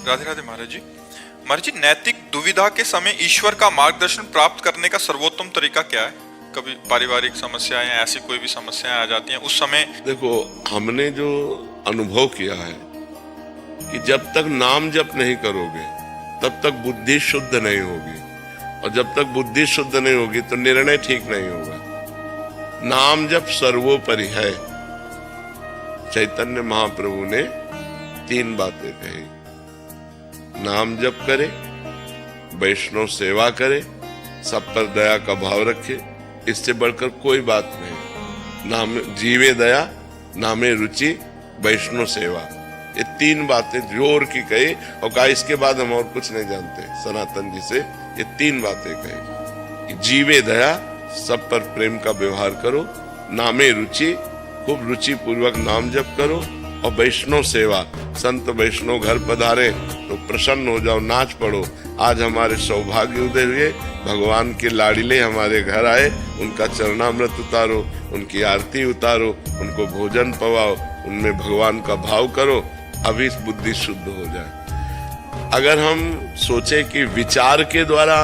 राधे राधे महाराज जी। महाराज जी, नैतिक दुविधा के समय ईश्वर का मार्गदर्शन प्राप्त करने का सर्वोत्तम तरीका क्या है? कभी पारिवारिक समस्याएं, ऐसी कोई भी समस्याएं आ जाती हैं उस समय। देखो, हमने जो अनुभव किया है कि जब तक नाम जप नहीं करोगे तब तक बुद्धि शुद्ध नहीं होगी, और जब तक बुद्धि शुद्ध नहीं होगी तो निर्णय ठीक नहीं होगा। नाम जप सर्वोपरि है। चैतन्य महाप्रभु ने 3 बातें कही। नाम जप करे, वैष्णव सेवा करे, सब पर दया का भाव रखे, इससे बढ़कर कोई बात नहीं। नाम जीवे दया, नामे रुचि, वैष्णव सेवा, ये 3 बातें जोर की कही और कहा इसके बाद हम और कुछ नहीं जानते। सनातन जी से ये 3 बातें कही कि जीवे दया, सब पर प्रेम का व्यवहार करो, नामे रुचि, खूब रुचि पूर्वक नाम जप करो, और वैष्णव सेवा, संत वैष्णव घर पधारे तो प्रसन्न हो जाओ, नाच पड़ो। आज हमारे सौभाग्य उदय हुए, भगवान के लाडिले हमारे घर आए, उनका चरणामृत उतारो, उनकी आरती उतारो, उनको भोजन पवाओ, उनमें भगवान का भाव करो, अभी बुद्धि शुद्ध हो जाए। अगर हम सोचे कि विचार के द्वारा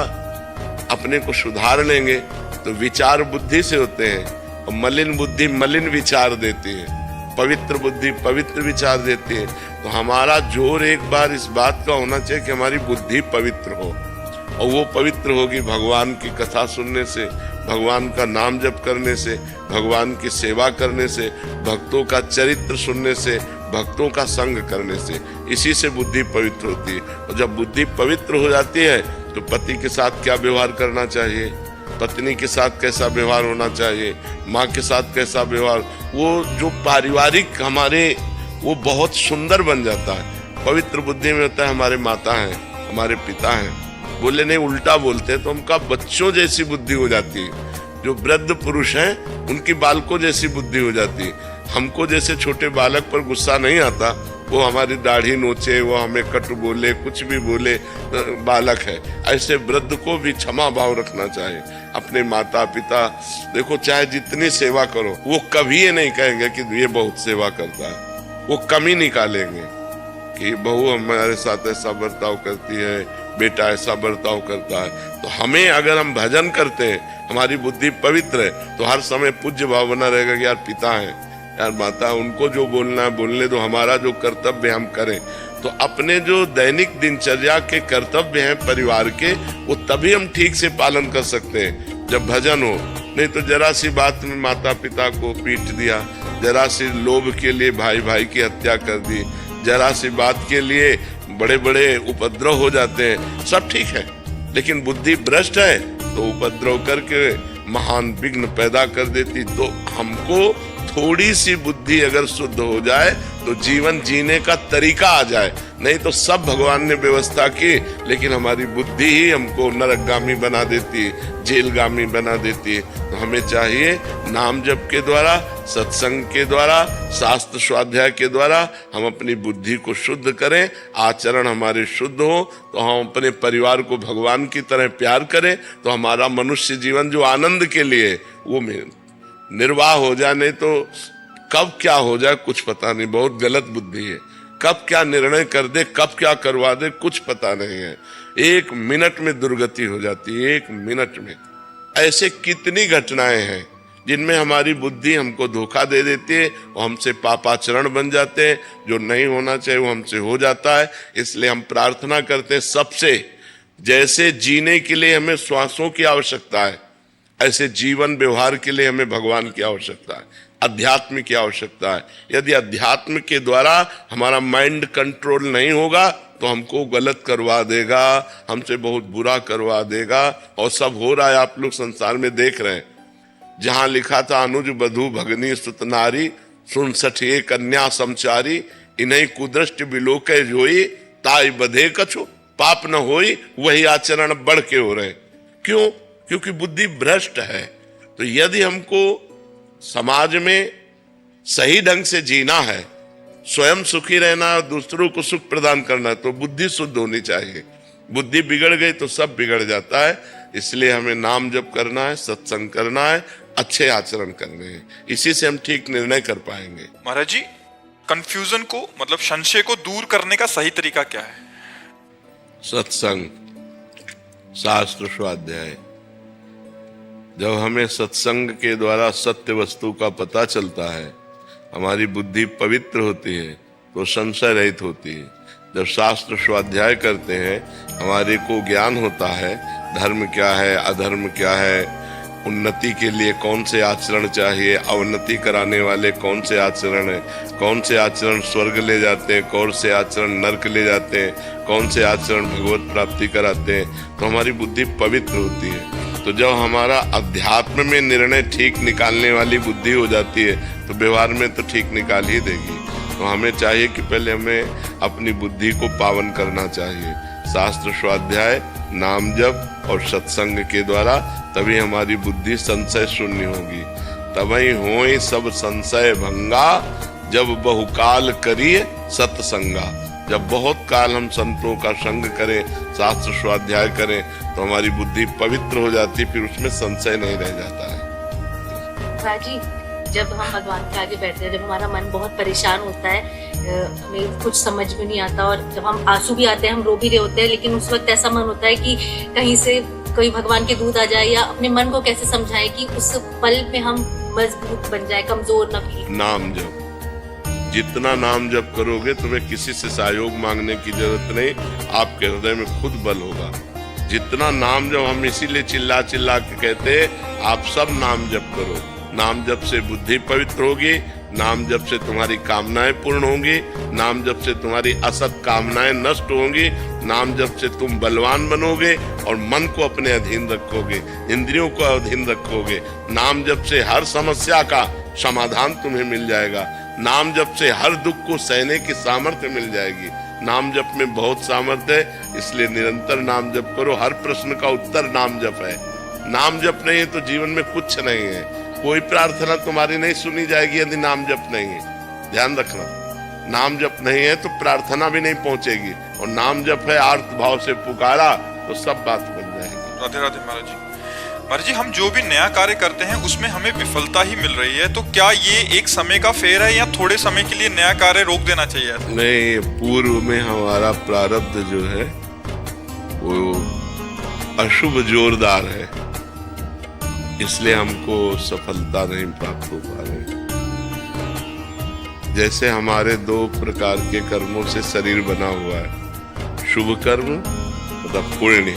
अपने को सुधार लेंगे तो विचार बुद्धि से होते हैं, और मलिन बुद्धि मलिन विचार देती है, पवित्र बुद्धि पवित्र विचार देती है। तो हमारा जोर एक बार इस बात का होना चाहिए कि हमारी बुद्धि पवित्र हो, और वो पवित्र होगी भगवान की कथा सुनने से, भगवान का नाम जप करने से, भगवान की सेवा करने से, भक्तों का चरित्र सुनने से, भक्तों का संग करने से। इसी से बुद्धि पवित्र होती है। और जब बुद्धि पवित्र हो जाती है तो पति के साथ क्या व्यवहार करना चाहिए, पत्नी के साथ कैसा व्यवहार होना चाहिए, माँ के साथ कैसा व्यवहार, वो जो पारिवारिक हमारे, वो बहुत सुंदर बन जाता है। पवित्र बुद्धि में होता है हमारे माता हैं, हमारे पिता हैं, बोले नहीं उल्टा बोलते हैं तो उनका बच्चों जैसी बुद्धि हो जाती है। जो वृद्ध पुरुष हैं उनकी बालकों जैसी बुद्धि हो जाती है। हमको जैसे छोटे बालक पर गुस्सा नहीं आता, वो हमारी दाढ़ी नोचे, वो हमें कटु बोले, कुछ भी बोले, बालक है। ऐसे वृद्ध को भी क्षमा भाव रखना चाहिए। अपने माता पिता, देखो चाहे जितनी सेवा करो, वो कभी ये नहीं कहेंगे कि ये बहुत सेवा करता है, वो कमी निकालेंगे कि बहू हमारे साथ ऐसा बर्ताव करती है, बेटा ऐसा बर्ताव करता है। तो हमें, अगर हम भजन करते हैं, हमारी बुद्धि पवित्र है, तो हर समय पूज्य भाव बना रहेगा कि यार पिता है, यार माता, उनको जो बोलना है बोलने दो, हमारा जो कर्तव्य हम करें। तो अपने जो दैनिक दिनचर्या के कर्तव्य हैं परिवार के, वो तभी हम ठीक से पालन कर सकते हैं जब भजन हो। नहीं तो जरा सी बात में माता पिता को पीट दिया, जरा सी लोभ के लिए भाई भाई की हत्या कर दी, जरा सी बात के लिए बड़े बड़े उपद्रव हो जाते हैं। सब ठीक है, लेकिन बुद्धि भ्रष्ट है तो उपद्रव करके महान विघ्न पैदा कर देती। तो हमको थोड़ी सी बुद्धि अगर शुद्ध हो जाए तो जीवन जीने का तरीका आ जाए। नहीं तो सब भगवान ने व्यवस्था की, लेकिन हमारी बुद्धि ही हमको नरकगामी बना देती है, जेलगामी बना देती है। तो हमें चाहिए नाम जप के द्वारा, सत्संग के द्वारा, शास्त्र स्वाध्याय के द्वारा हम अपनी बुद्धि को शुद्ध करें, आचरण हमारे शुद्ध हो, तो हम अपने परिवार को भगवान की तरह प्यार करें, तो हमारा मनुष्य जीवन जो आनंद के लिए वो निर्वाह हो जाए। नहीं तो कब क्या हो जाए कुछ पता नहीं, बहुत गलत बुद्धि है। कब क्या निर्णय कर दे, कब क्या करवा दे, कुछ पता नहीं है। 1 मिनट में दुर्गति हो जाती है, 1 मिनट में। ऐसे कितनी घटनाएं हैं जिनमें हमारी बुद्धि हमको धोखा दे देती है और हमसे पापाचरण बन जाते हैं। जो नहीं होना चाहिए वो हमसे हो जाता है। इसलिए हम प्रार्थना करते हैं सबसे, जैसे जीने के लिए हमें श्वासों की आवश्यकता है, ऐसे जीवन व्यवहार के लिए हमें भगवान की आवश्यकता है, अध्यात्म की आवश्यकता है। यदि अध्यात्म के द्वारा हमारा माइंड कंट्रोल नहीं होगा तो हमको गलत करवा देगा, हमसे बहुत बुरा करवा देगा। और सब हो रहा है, आप लोग संसार में देख रहे हैं। जहां लिखा था अनुज बधू भगनी सुत नारी, सुन सठिए कन्या समचारी, इन्हीं कुदृष्ट बिलोके जोई, ताई बधे कछु पाप न होई, वही आचरण बढ़ के हो रहे। क्यों? क्योंकि बुद्धि भ्रष्ट है। तो यदि हमको समाज में सही ढंग से जीना है, स्वयं सुखी रहना है, दूसरों को सुख प्रदान करना है, तो बुद्धि शुद्ध होनी चाहिए। बुद्धि बिगड़ गई तो सब बिगड़ जाता है। इसलिए हमें नाम जप करना है, सत्संग करना है, अच्छे आचरण करने हैं। इसी से हम ठीक निर्णय कर पाएंगे। महाराज जी, कंफ्यूजन को, मतलब संशय को दूर करने का सही तरीका क्या है? सत्संग, शास्त्र स्वाध्याय। जब हमें सत्संग के द्वारा सत्य वस्तु का पता चलता है, हमारी बुद्धि पवित्र होती है, तो संशय रहित होती है। जब शास्त्र स्वाध्याय करते हैं, हमारे को ज्ञान होता है धर्म क्या है, अधर्म क्या है, उन्नति के लिए कौन से आचरण चाहिए, अवनति कराने वाले कौन से आचरण है, कौन से आचरण स्वर्ग ले जाते हैं, कौन से आचरण नरक ले जाते हैं, कौन से आचरण भगवत प्राप्ति कराते हैं, तो हमारी बुद्धि पवित्र होती है। तो जब हमारा अध्यात्म में निर्णय ठीक निकालने वाली बुद्धि हो जाती है, तो व्यवहार में तो ठीक निकाल ही देगी। तो हमें चाहिए कि पहले हमें अपनी बुद्धि को पावन करना चाहिए, शास्त्र स्वाध्याय, नाम जप और सत्संग के द्वारा, तभी हमारी बुद्धि संशय शून्य होगी। तभी होए सब संशय भंगा, जब बहुकाल करिए सत्संगा। जब बहुत काल हम संतों का संग करें, शास्त्र स्वाध्याय करें, तो हमारी बुद्धि पवित्र हो जाती है, फिर उसमें संशय नहीं रह जाता है। जी, जब हम भगवान के आगे बैठते हैं, जब हमारा मन बहुत परेशान होता है, हमें कुछ समझ में नहीं आता, और जब हम आंसू भी आते हैं, हम रो भी रहे होते हैं, लेकिन उस वक्त ऐसा मन होता है कि कहीं से कोई भगवान के दूत आ जाए, या अपने मन को कैसे समझाए कि उस पल में हम मजबूत बन जाए, कमजोर न फील। नाम जप, जितना नाम जप करोगे तुम्हें किसी से सहयोग मांगने की जरूरत नहीं, आपके हृदय में खुद बल होगा। जितना नाम जप, हम इसीलिए चिल्ला चिल्ला के कहते हैं आप सब नाम जप करो। नाम जप से बुद्धि पवित्र होगी, नाम जप से तुम्हारी कामनाएं पूर्ण होंगी, नाम जप से तुम्हारी असत कामनाएं नष्ट होंगी, नाम जप से तुम बलवान बनोगे और मन को अपने अधीन रखोगे, इंद्रियों को अधीन रखोगे। नाम जप से हर समस्या का समाधान तुम्हें मिल जाएगा। नाम जप से हर दुख को सहने की सामर्थ्य मिल जाएगी। नाम जप में बहुत सामर्थ्य है, इसलिए निरंतर नाम जप करो। हर प्रश्न का उत्तर नाम जप है। नाम जप नहीं है तो जीवन में कुछ नहीं है। कोई प्रार्थना तुम्हारी नहीं सुनी जाएगी यदि नाम जप नहीं है। ध्यान रखना, नाम जप नहीं है तो प्रार्थना भी नहीं पहुंचेगी, और नाम जप है आर्त भाव से पुकारा तो सब बात बन जाएगी। राधे राधे महाराज जी। महाराज जी, हम जो भी नया कार्य करते हैं उसमें हमें विफलता ही मिल रही है, तो क्या ये एक समय का फेर है, या थोड़े समय के लिए नया कार्य रोक देना चाहिए? नहीं, पूर्व में हमारा प्रारब्ध जो है वो अशुभ जोरदार है, इसलिए हमको सफलता नहीं प्राप्त हो पा रही। जैसे हमारे दो प्रकार के कर्मों से शरीर बना हुआ है, शुभ कर्म मतलब पुण्य,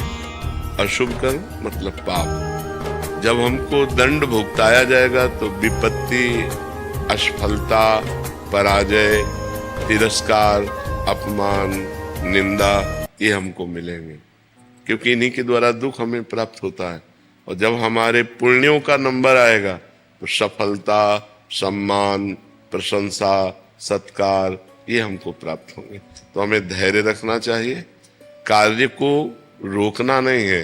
अशुभ कर्म मतलब पाप। जब हमको दंड भुगताया जाएगा तो विपत्ति, असफलता, पराजय, तिरस्कार, अपमान, निंदा, ये हमको मिलेंगे, क्योंकि इन्हीं के द्वारा दुख हमें प्राप्त होता है। और जब हमारे पुण्यों का नंबर आएगा तो सफलता, सम्मान, प्रशंसा, सत्कार, ये हमको प्राप्त होंगे। तो हमें धैर्य रखना चाहिए, कार्य को रोकना नहीं है,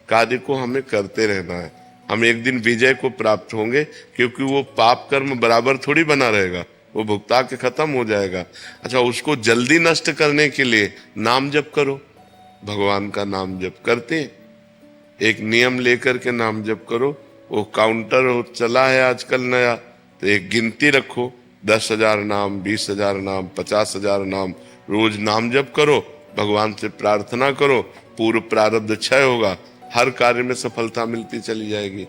कार्य को हमें करते रहना है। हम एक दिन विजय को प्राप्त होंगे, क्योंकि वो पाप कर्म बराबर थोड़ी बना रहेगा, वो भुगता के खत्म हो जाएगा। अच्छा, उसको जल्दी नष्ट करने के लिए नाम जप करो, भगवान का नाम जप करते हैं, एक नियम लेकर के नाम जप करो। वो काउंटर चला है आजकल नया, तो एक गिनती रखो, 10,000 नाम, 20,000 नाम, 50,000 नाम, रोज नाम जप करो, भगवान से प्रार्थना करो, पूर्व प्रारब्ध क्षय होगा, हर कार्य में सफलता मिलती चली जाएगी।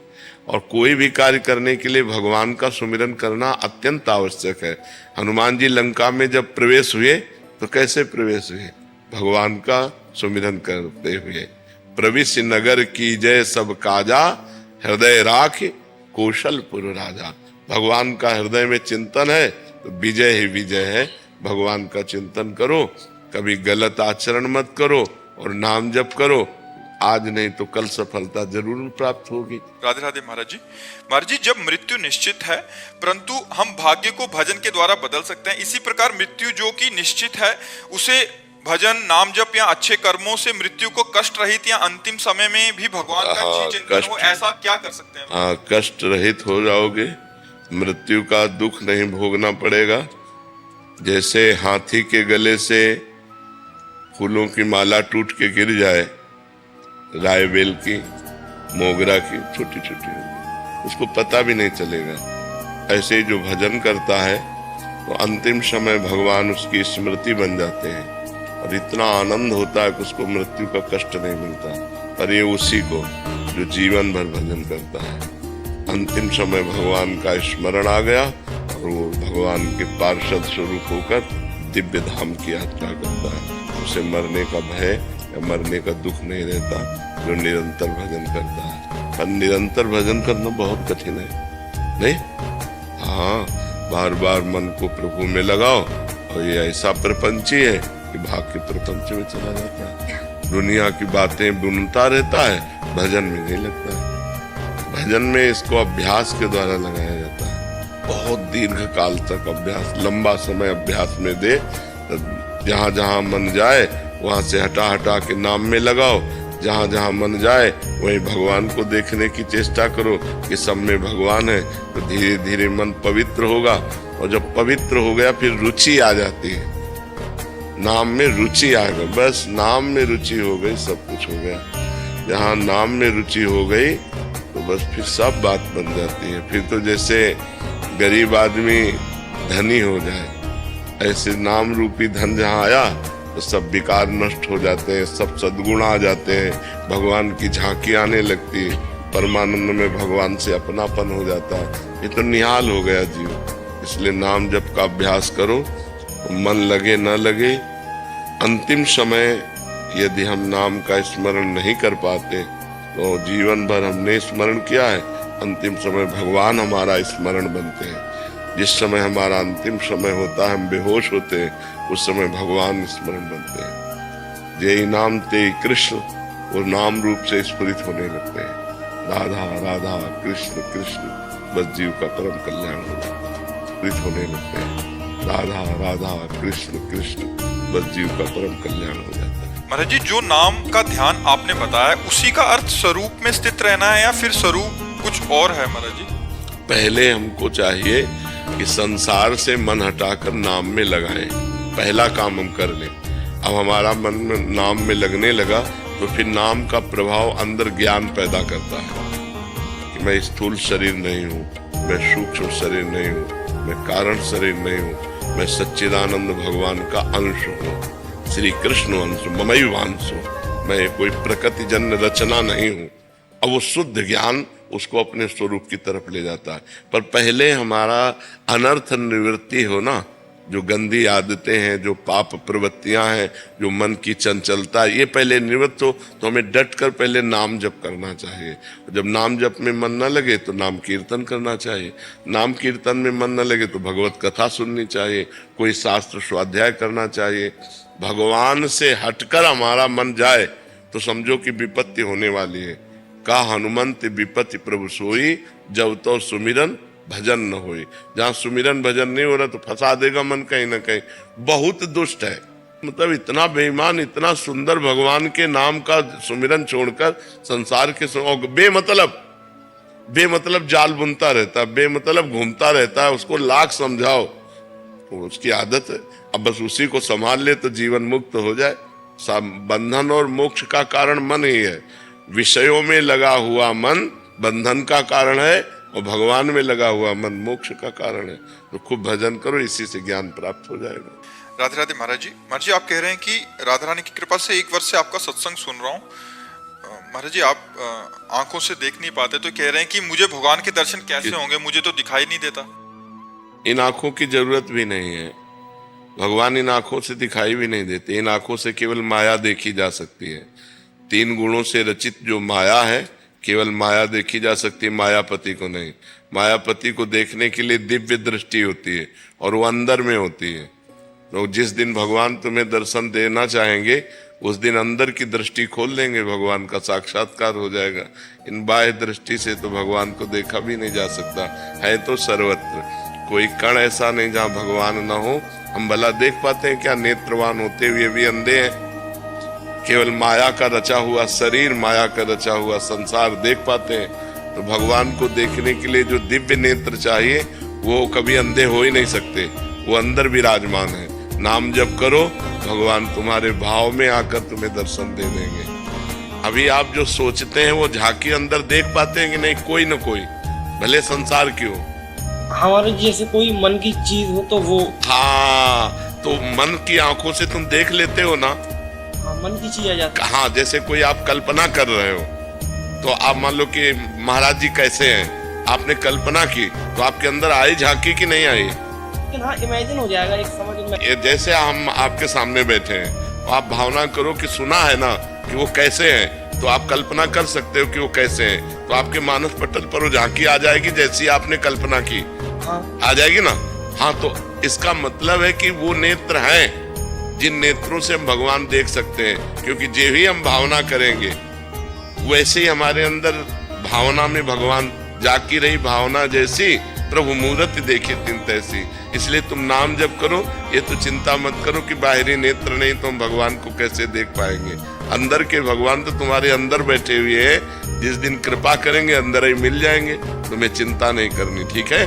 और कोई भी कार्य करने के लिए भगवान का सुमिरन करना अत्यंत आवश्यक है। हनुमान जी लंका में जब प्रवेश हुए तो कैसे प्रवेश हुए? भगवान का सुमिरन करते हुए। प्रविश नगर की जय सब काजा, हृदय राख कौशलपुर राजा। भगवान का हृदय में चिंतन है तो विजय ही विजय है। भगवान का चिंतन करो, कभी गलत आचरण मत करो और नाम जप करो। आज नहीं तो कल सफलता जरूर प्राप्त होगी। राधे राधे महाराज जी। महाराज जी, जब मृत्यु निश्चित है परंतु हम भाग्य को भजन के द्वारा बदल सकते हैं, इसी प्रकार मृत्यु जो कि निश्चित है उसे भजन, नाम जप या अच्छे कर्मों से मृत्यु को कष्ट रहित या अंतिम समय में भी भगवान का चिंतन हो, ऐसा क्या कर सकते हैं? हाँ, कष्ट रहित हो जाओगे, मृत्यु का दुख नहीं भोगना पड़ेगा। जैसे हाथी के गले से फूलों की माला टूट के गिर जाए, राय बेल की, मोगरा की, छोटी छोटी होगी, उसको पता भी नहीं चलेगा। ऐसे ही जो भजन करता है तो अंतिम समय भगवान उसकी स्मृति बन जाते हैं। और इतना आनंद होता है कि उसको मृत्यु का कष्ट नहीं मिलता। पर ये उसी को जो जीवन भर भजन करता है, अंतिम समय भगवान का स्मरण आ गया और वो भगवान के पार्षद स्वरूप होकर दिव्य धाम की यात्रा करता है। उसे मरने का भय या मरने का दुख नहीं रहता जो निरंतर भजन करता है। पर निरंतर भजन करना बहुत कठिन है, नहीं? हाँ, बार बार मन को प्रभु में लगाओ और ये ऐसा प्रपंची है कि भाग के प्रपंच में चला जाता है, दुनिया की बातें बुनता रहता है, भजन में नहीं लगता है। भजन में इसको अभ्यास के द्वारा लगाया जाता है, बहुत दीर्घ काल तक अभ्यास, लंबा समय अभ्यास में दे। जहां जहां मन जाए वहां से हटा हटा के नाम में लगाओ, जहां जहां मन जाए वहीं भगवान को देखने की चेष्टा करो कि सब में भगवान है। तो धीरे धीरे मन पवित्र होगा और जब पवित्र हो गया फिर रुचि आ जाती है, नाम में रुचि आ गई, बस नाम में रुचि हो गई, सब कुछ हो गया। जहां नाम में रुचि हो गई तो बस फिर सब बात बन जाती है। फिर तो जैसे गरीब आदमी धनी हो जाए, ऐसे नाम रूपी धन जहां आया तो सब विकार नष्ट हो जाते हैं, सब सद्गुण आ जाते हैं, भगवान की झांकी आने लगती है, परमानंद में भगवान से अपनापन हो जाता है। ये तो निहाल हो गया जीव। इसलिए नाम जप का अभ्यास करो, मन लगे न लगे। अंतिम समय यदि हम नाम का स्मरण नहीं कर पाते तो जीवन भर हमने स्मरण किया है, अंतिम समय भगवान हमारा स्मरण बनते हैं। जिस समय हमारा अंतिम समय होता है, हम बेहोश होते हैं, उस समय भगवान स्मरण बनते हैं। जय नाम ते कृष्ण, वो नाम रूप से स्फुरित होने लगते हैं। राधा राधा कृष्ण कृष्ण, बस जीव का परम कल्याण हो जाता है, स्फुरित होने लगते हैं। राधा राधा कृष्ण कृष्ण, बस जीव का परम कल्याण हो जाता है। महाराज जी, जो नाम का ध्यान आपने बताया उसी का अर्थ स्वरूप में स्थित रहना है या फिर स्वरूप कुछ और है महाराज जी? पहले हमको चाहिए कि संसार से मन हटाकर नाम में लगाएं, पहला काम हम कर लें। अब हमारा मन में नाम में लगने लगा तो फिर नाम का प्रभाव अंदर ज्ञान पैदा करता है कि मैं स्थूल शरीर नहीं हूँ, मैं सूक्ष्म शरीर नहीं हूँ, मैं कारण शरीर नहीं हूँ, मैं सच्चिदानंद भगवान का अंश हूँ, श्री कृष्ण अंश, ममैवांश हूँ, मैं कोई प्रकृति जन्य रचना नहीं हूँ। अब वो शुद्ध ज्ञान उसको अपने स्वरूप की तरफ ले जाता है। पर पहले हमारा अनर्थ निवृत्ति हो ना, जो गंदी आदतें हैं, जो पाप प्रवृत्तियां हैं, जो मन की चंचलता, ये पहले निवृत्त हो तो हमें डट कर पहले नाम जप करना चाहिए। जब नाम जप में मन न लगे तो नाम कीर्तन करना चाहिए, नाम कीर्तन में मन न लगे तो भगवत कथा सुननी चाहिए, कोई शास्त्र स्वाध्याय करना चाहिए। भगवान से हटकर हमारा मन जाए तो समझो कि विपत्ति होने वाली है। का हनुमंत विपत्ति प्रभु सोई, जब तो सुमिरन भजन न होई। जहां सुमिरन भजन नहीं हो रहा तो फंसा देगा मन कहीं ना कहीं। बहुत दुष्ट है, मतलब इतना बेईमान, इतना सुंदर भगवान के नाम का सुमिरन छोड़कर संसार के बेमतलब जाल बुनता रहता है, बेमतलब घूमता रहता है। उसको लाख समझाओ तो उसकी आदत है। अब बस उसी को संभाल ले तो जीवन मुक्त हो जाए। बंधन और मोक्ष का कारण मन ही है। विषयों में लगा हुआ मन बंधन का कारण है और भगवान में लगा हुआ मन मोक्ष का कारण है। तो खूब भजन करो, इसी से ज्ञान प्राप्त हो जाएगा। राधे राधे महाराज जी। महाराज जी, आप कह रहे हैं कि राधा रानी की कृपा से 1 वर्ष से आपका सत्संग सुन रहा हूँ। महाराज जी, आप आंखों से देख नहीं पाते तो कह रहे हैं कि मुझे भगवान के दर्शन कैसे होंगे, मुझे तो दिखाई नहीं देता। इन आंखों की जरूरत भी नहीं है, भगवान इन आंखों से दिखाई भी नहीं देते। इन आंखों से केवल माया देखी जा सकती है। 3 गुणों से रचित जो माया है, केवल माया देखी जा सकती है, मायापति को नहीं। मायापति को देखने के लिए दिव्य दृष्टि होती है और वो अंदर में होती है। तो जिस दिन भगवान तुम्हें दर्शन देना चाहेंगे उस दिन अंदर की दृष्टि खोल देंगे, भगवान का साक्षात्कार हो जाएगा। इन बाह्य दृष्टि से तो भगवान को देखा भी नहीं जा सकता है। तो सर्वत्र कोई कण ऐसा नहीं जहाँ भगवान ना हो। हम भला देख पाते हैं क्या? नेत्रवान होते हुए भी अंधे हैं। केवल माया का रचा हुआ शरीर, माया का रचा हुआ संसार देख पाते हैं। तो भगवान को देखने के लिए जो दिव्य नेत्र चाहिए वो कभी अंधे हो ही नहीं सकते, वो अंदर विराजमान है। नाम जप करो, भगवान तुम्हारे भाव में आकर तुम्हें दर्शन दे देंगे। अभी आप जो सोचते हैं वो झांकी अंदर देख पाते हैं कि नहीं? कोई न कोई, भले संसार की हो। हमारे जैसे कोई मन की चीज हो तो वो, हाँ, तो मन की आंखों से तुम देख लेते हो ना। हाँ, मन की चीज आ जाती है। हाँ, जैसे कोई आप कल्पना कर रहे हो, तो आप मान लो कि महाराज जी कैसे हैं, आपने कल्पना की, तो आपके अंदर आई झांकी कि नहीं आई? लेकिन हाँ, इमेजिन हो जाएगा, एक समझ में। ये जैसे हम आपके सामने बैठे हैं, तो आप भावना करो कि सुना है ना कि वो कैसे हैं, तो आप कल्पना कर सकते हो कि वो कैसे हैं, तो आपके मानस पटल पर वो झांकी आ जाएगी जैसी आपने कल्पना की। हाँ, आ जाएगी ना। हाँ, तो इसका मतलब है कि वो नेत्र हैं जिन नेत्रों से हम भगवान देख सकते हैं, क्योंकि जो भी हम भावना करेंगे वैसे ही हमारे अंदर भावना में भगवान जाकी रही, भावना जैसी प्रभु मूर्ति देखी तिन तैसी। इसलिए तुम नाम जप करो, ये तो चिंता मत करो कि बाहरी नेत्र नहीं तो हम भगवान को कैसे देख पाएंगे। अंदर के भगवान तो तुम्हारे अंदर बैठे हुए हैं, जिस दिन कृपा करेंगे अंदर ही मिल जाएंगे, तुम्हें चिंता नहीं करनी, ठीक है।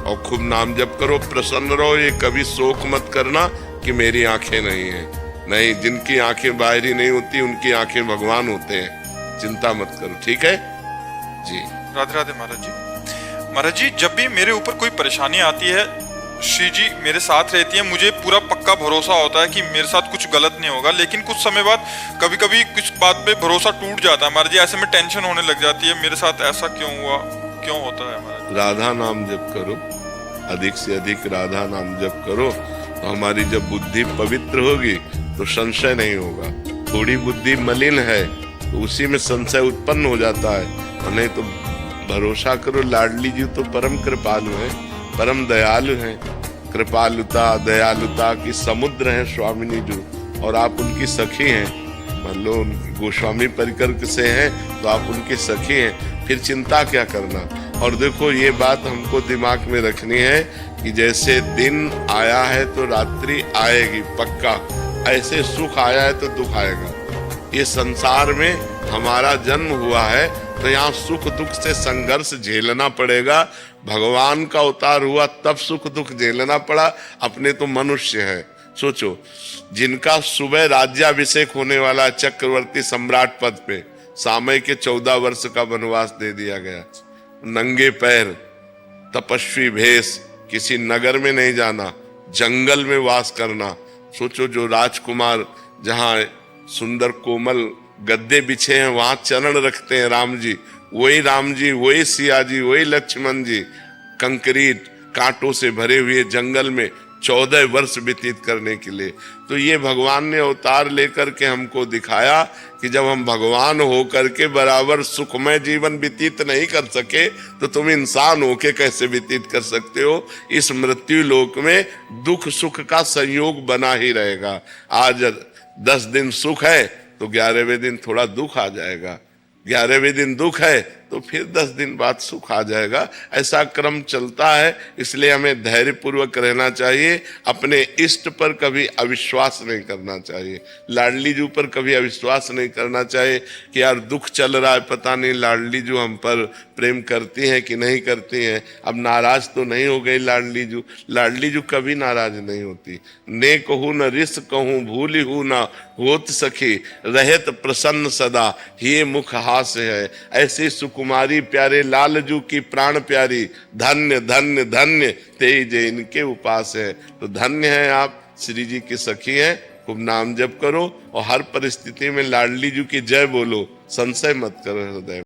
और खूब नाम जप करो, प्रसन्न रहो, ये कभी शोक मत करना कि मेरी आंखें नहीं है। नहीं, जिनकी आंखें बाहरी नहीं होती उनकी आंखें भगवान होते हैं, चिंता मत करो, ठीक है जी। राधे राधे महाराज जी। महाराज जी, जब भी मेरे ऊपर कोई परेशानी आती है, श्री जी मेरे साथ रहती है, मुझे पूरा पक्का भरोसा होता है कि मेरे साथ कुछ गलत नहीं होगा। लेकिन कुछ समय बाद कभी कभी कुछ बात पे भरोसा टूट जाता है महाराज जी, ऐसे में टेंशन होने लग जाती है, मेरे साथ ऐसा क्यों हुआ, क्यों होता है महाराज? राधा नाम जप करो, अधिक से अधिक राधा नाम जप करो, तो हमारी जब बुद्धि पवित्र होगी तो संशय नहीं होगा। थोड़ी बुद्धि मलिन है तो उसी में संशय उत्पन्न हो जाता है, और नहीं तो भरोसा करो। लाडली जी तो परम कृपालु है, परम दयालु हैं, कृपालुता दयालुता की समुद्र है स्वामिनी जी, और आप उनकी सखी हैं। मान लो गोस्वामी परिकर से हैं तो आप उनकी सखी हैं, फिर चिंता क्या करना। और देखो, ये बात हमको दिमाग में रखनी है कि जैसे दिन आया है तो रात्रि आएगी पक्का, ऐसे सुख आया है तो दुख आएगा। ये संसार में हमारा जन्म हुआ है तो यहाँ सुख दुख से संघर्ष झेलना पड़ेगा। भगवान का अवतार हुआ तब सुख दुख झेलना पड़ा, अपने तो मनुष्य है। सोचो, जिनका सुबह राज्याभिषेक होने वाला चक्रवर्ती सम्राट पद पे, सामय के 14 वर्ष का वनवास दे दिया गया, नंगे पैर तपस्वी भेष, किसी नगर में नहीं जाना, जंगल में वास करना। सोचो, जो राजकुमार जहाँ सुंदर कोमल गद्दे बिछे हैं वहां चरण रखते हैं राम जी, वही सिया जी, वही लक्ष्मण जी कंक्रीट कांटों से भरे हुए जंगल में 14 वर्ष व्यतीत करने के लिए। तो ये भगवान ने अवतार लेकर के हमको दिखाया कि जब हम भगवान होकर के बराबर सुखमय जीवन व्यतीत नहीं कर सके तो तुम इंसान होके कैसे व्यतीत कर सकते हो। इस मृत्यु लोक में दुख सुख का संयोग बना ही रहेगा। आज 10 दिन सुख है तो 11वें दिन थोड़ा दुख आ जाएगा, 11वें दिन दुख है तो फिर 10 दिन बाद सुख आ जाएगा। ऐसा क्रम चलता है, इसलिए हमें धैर्य पूर्वक रहना चाहिए। अपने इष्ट पर कभी अविश्वास नहीं करना चाहिए, लाडली जी पर कभी अविश्वास नहीं करना चाहिए कि यार दुख चल रहा है, पता नहीं लाडली जी हम पर प्रेम करती हैं कि नहीं करती हैं, अब नाराज तो नहीं हो गई लाडली जी। लाडली जी कभी नाराज नहीं होती। ने कहूँ न रिस कहूँ, भूली हूँ न होत सखी, रहत प्रसन्न सदा, ये मुख हास्य है। ऐसी सुकुमारी प्यारे लाल जू की प्राण प्यारी, धन्य धन्य धन्य तेज इनके उपास है। तो धन्य है आप, श्री जी की सखी हैं। खूब नाम जप करो और हर परिस्थिति में लाडली जी की जय बोलो, संशय मत करो हृदय।